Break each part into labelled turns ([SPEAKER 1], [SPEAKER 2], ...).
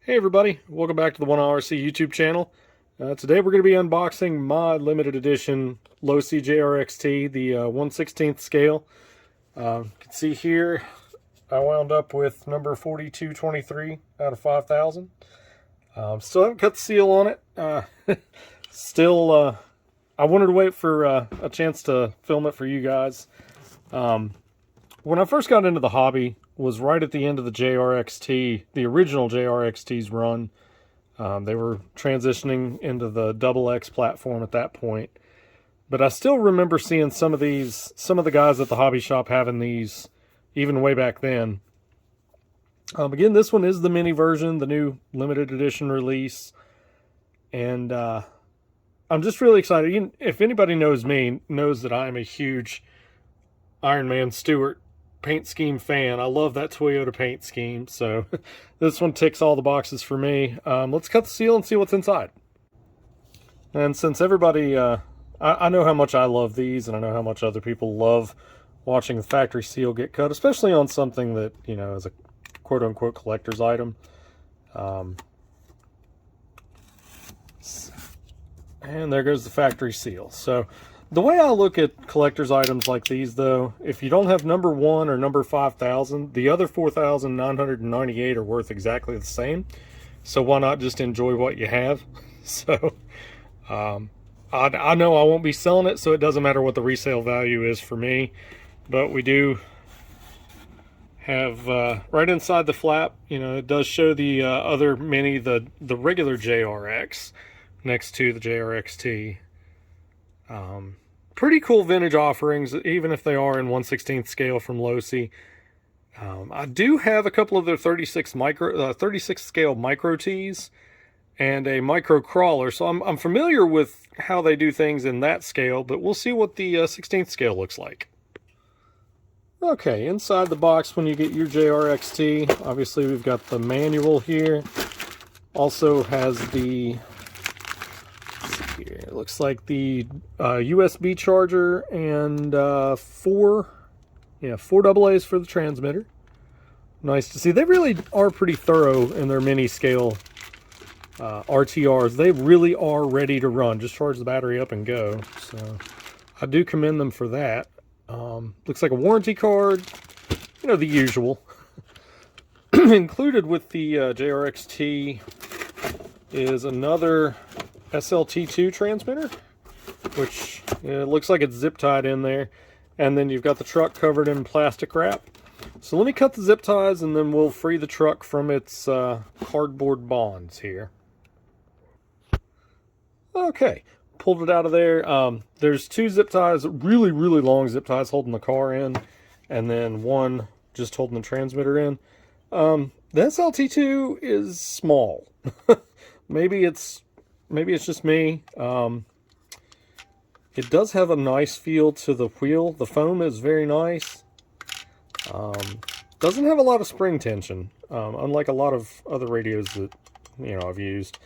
[SPEAKER 1] Hey everybody, welcome back to the 1RC YouTube channel. Today we're going to be unboxing my limited edition Losi JRXT, the 1/16th scale. You can see here I wound up with number 4223 out of 5,000. Still haven't cut the seal on it. I wanted to wait for a chance to film it for you guys. When I first got into the hobby was right at the end of the JRXT, the original JRXT's run. They were transitioning into the XX platform at that point. But I still remember seeing some of the guys at the hobby shop having these even way back then. Again, this one is the mini version, the new limited edition release. And I'm just really excited. If anybody knows me, knows that I'm a huge Iron Man Stewart paint scheme fan. I love that Toyota paint scheme, so this one ticks all the boxes for me. Let's cut the seal and see what's inside. And since everybody, I know how much I love these, and I know how much other people love watching the factory seal get cut, especially on something that, you know, is a quote-unquote collector's item. And there goes the factory seal. So the way I look at collector's items like these, though, if you don't have number 1 or number 5,000, the other 4,998 are worth exactly the same. So why not just enjoy what you have? So I know I won't be selling it, so it doesn't matter what the resale value is for me. But we do have right inside the flap, you know, it does show the other mini, the regular JRX next to the JRXT. Pretty cool vintage offerings, even if they are in 1/16th scale from Losi. I do have a couple of their 36 scale micro tees and a micro crawler, so I'm familiar with how they do things in that scale, but we'll see what the 16th scale looks like. Okay, inside the box when you get your JRXT, obviously we've got the manual here. Also has the, it looks like the USB charger and four AA's for the transmitter. Nice to see. They really are pretty thorough in their mini scale RTRs. They really are ready to run. Just charge the battery up and go. So I do commend them for that. Looks like a warranty card. You know, the usual. Included with the JRXT is another SLT2 transmitter, which looks like it's zip tied in there, and then you've got the truck covered in plastic wrap. So let me cut the zip ties and then we'll free the truck from its cardboard bonds here. Okay, pulled it out of there. There's two zip ties, really long zip ties holding the car in, and then one just holding the transmitter in. The SLT2 is small. Maybe it's just me. It does have a nice feel to the wheel. The foam is very nice. Doesn't have a lot of spring tension, unlike a lot of other radios that, you know, I've used.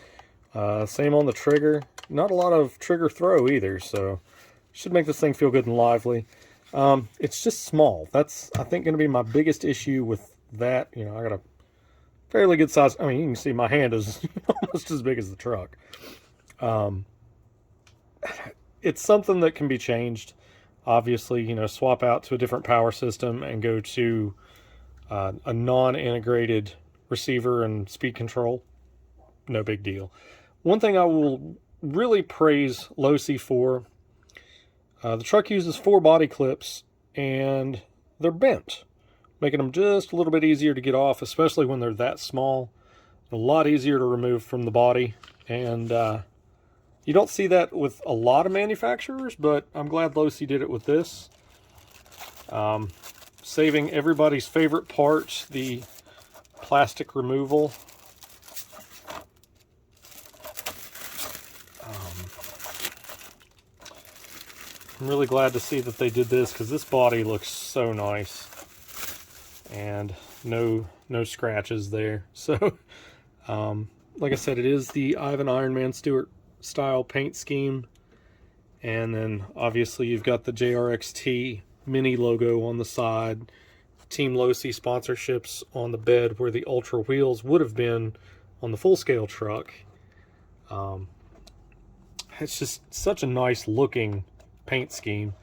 [SPEAKER 1] Same on the trigger. Not a lot of trigger throw either, so should make this thing feel good and lively. It's just small. That's, I think, going to be my biggest issue with that. You know, I got a fairly good size. I mean, you can see my hand is almost as big as the truck. It's something that can be changed. Obviously, you know, swap out to a different power system and go to a non-integrated receiver and speed control. No big deal. One thing I will really praise Losi for, the truck uses 4 body clips and they're bent, making them just a little bit easier to get off, especially when they're that small. A lot easier to remove from the body, and you don't see that with a lot of manufacturers, but I'm glad Losi did it with this. Saving everybody's favorite part, the plastic removal. I'm really glad to see that they did this, because this body looks so nice. And no scratches there. So, like I said, it is the Iron Man Stewart style paint scheme, and then obviously you've got the JRXT mini logo on the side, Team Losi sponsorships on the bed where the Ultra wheels would have been on the full-scale truck. It's just such a nice looking paint scheme.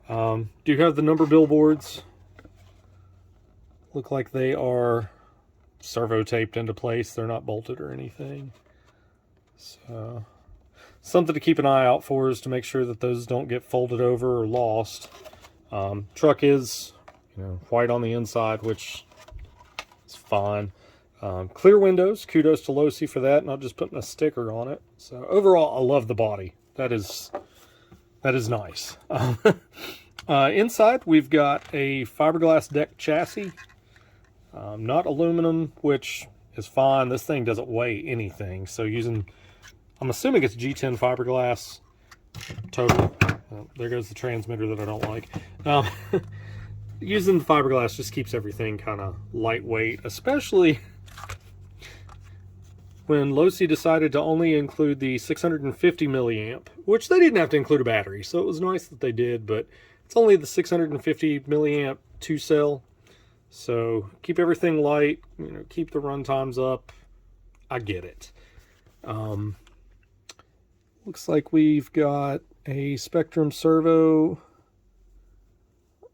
[SPEAKER 1] Do you have the number billboards? Look like they are servo taped into place. They're not bolted or anything. So something to keep an eye out for is to make sure that those don't get folded over or lost. Truck is, white on the inside, which is fine. Clear windows. Kudos to Losi for that, not just putting a sticker on it. So overall, I love the body. That is nice. Inside, we've got a fiberglass deck chassis. Not aluminum, which is fine. This thing doesn't weigh anything. So I'm assuming it's G10 fiberglass total. There goes the transmitter that I don't like. Using the fiberglass just keeps everything kind of lightweight, especially when Losi decided to only include the 650 milliamp, which they didn't have to include a battery, so it was nice that they did, but it's only the 650 milliamp 2-cell, so keep everything light, keep the run times up. I get it. Looks like we've got a Spectrum servo,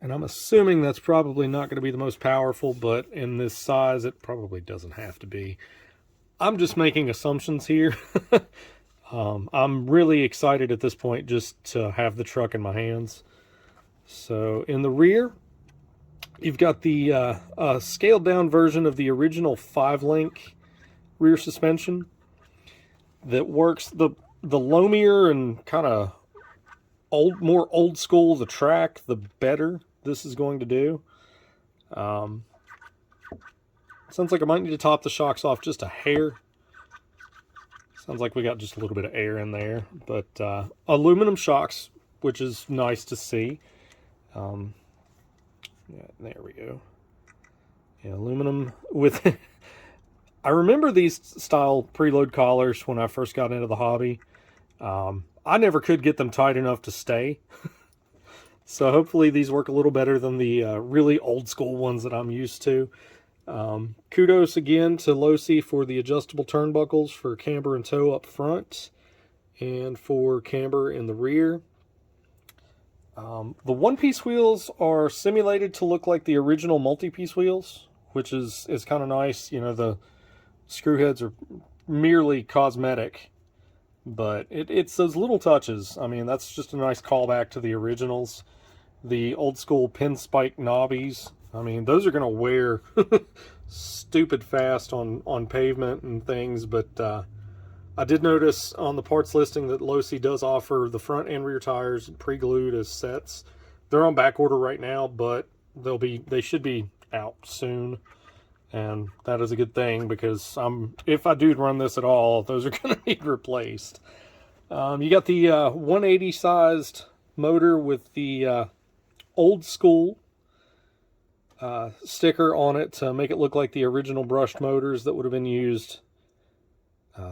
[SPEAKER 1] and I'm assuming that's probably not going to be the most powerful, but in this size, it probably doesn't have to be. I'm just making assumptions here. I'm really excited at this point just to have the truck in my hands. So in the rear, you've got the scaled down version of the original 5-link rear suspension that works. The loamier and kind of more old school the track, the better this is going to do. Sounds like I might need to top the shocks off just a hair. Sounds like we got just a little bit of air in there. But aluminum shocks, which is nice to see. Yeah, there we go. Yeah, aluminum with... I remember these style preload collars when I first got into the hobby. I never could get them tight enough to stay. So hopefully these work a little better than the really old school ones that I'm used to. Kudos again to Losi for the adjustable turnbuckles for camber and toe up front and for camber in the rear. The one-piece wheels are simulated to look like the original multi-piece wheels, which is kind of nice. The screw heads are merely cosmetic, but it's those little touches. I mean, that's just a nice callback to the originals. The old school pin spike knobbies, I mean, those are going to wear stupid fast on pavement and things, but I did notice on the parts listing that Losi does offer the front and rear tires pre-glued as sets. They're on back order right now, but they should be out soon, and that is a good thing because if I do run this at all, those are going to need replaced. You got the 180 sized motor with the old school sticker on it to make it look like the original brushed motors that would have been used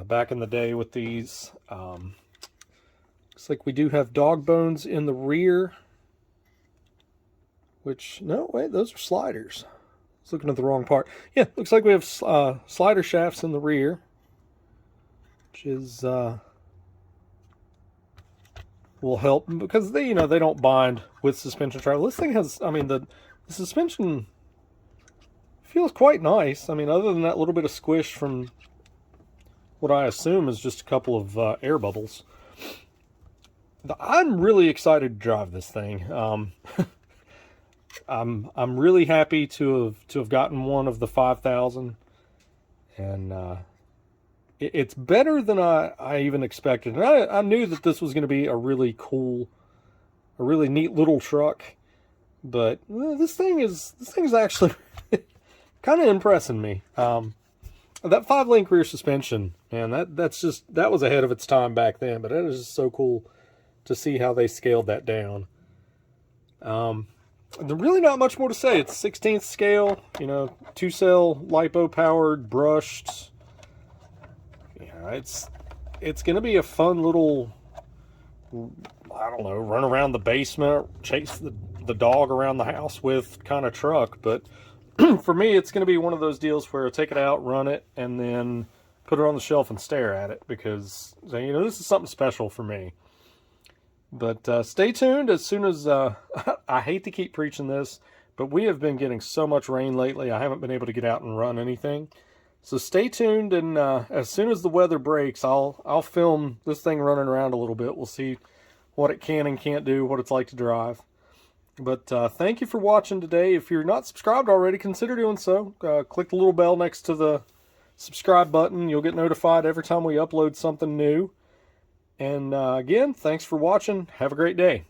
[SPEAKER 1] back in the day with these. Looks like we do have dog bones in the rear, which, no, wait, those are sliders. I was looking at the wrong part. Yeah, looks like we have slider shafts in the rear, which is will help because they don't bind with suspension travel. This thing has, I mean, the suspension feels quite nice. I mean, other than that little bit of squish from what I assume is just a couple of air bubbles. I'm really excited to drive this thing. I'm really happy to have gotten one of the 5,000, and it's better than I even expected. And I knew that this was going to be a really cool, a really neat little truck, but this thing is actually kind of impressing me. That 5-link rear suspension, man, that was ahead of its time back then, but it is just so cool to see how they scaled that down. There's really not much more to say. It's 16th scale, 2-cell lipo powered, brushed. It's going to be a fun little, I don't know, run around the basement, chase the dog around the house with kind of truck. But for me, it's going to be one of those deals where I take it out, run it, and then put put it on the shelf and stare at it, because, you know, this is something special for me. But stay tuned as soon as, I hate to keep preaching this, but we have been getting so much rain lately, I haven't been able to get out and run anything. So stay tuned, and as soon as the weather breaks, I'll film this thing running around a little bit. We'll see what it can and can't do, what it's like to drive. But thank you for watching today. If you're not subscribed already, consider doing so. Click the little bell next to the subscribe button. You'll get notified every time we upload something new. And again, thanks for watching. Have a great day.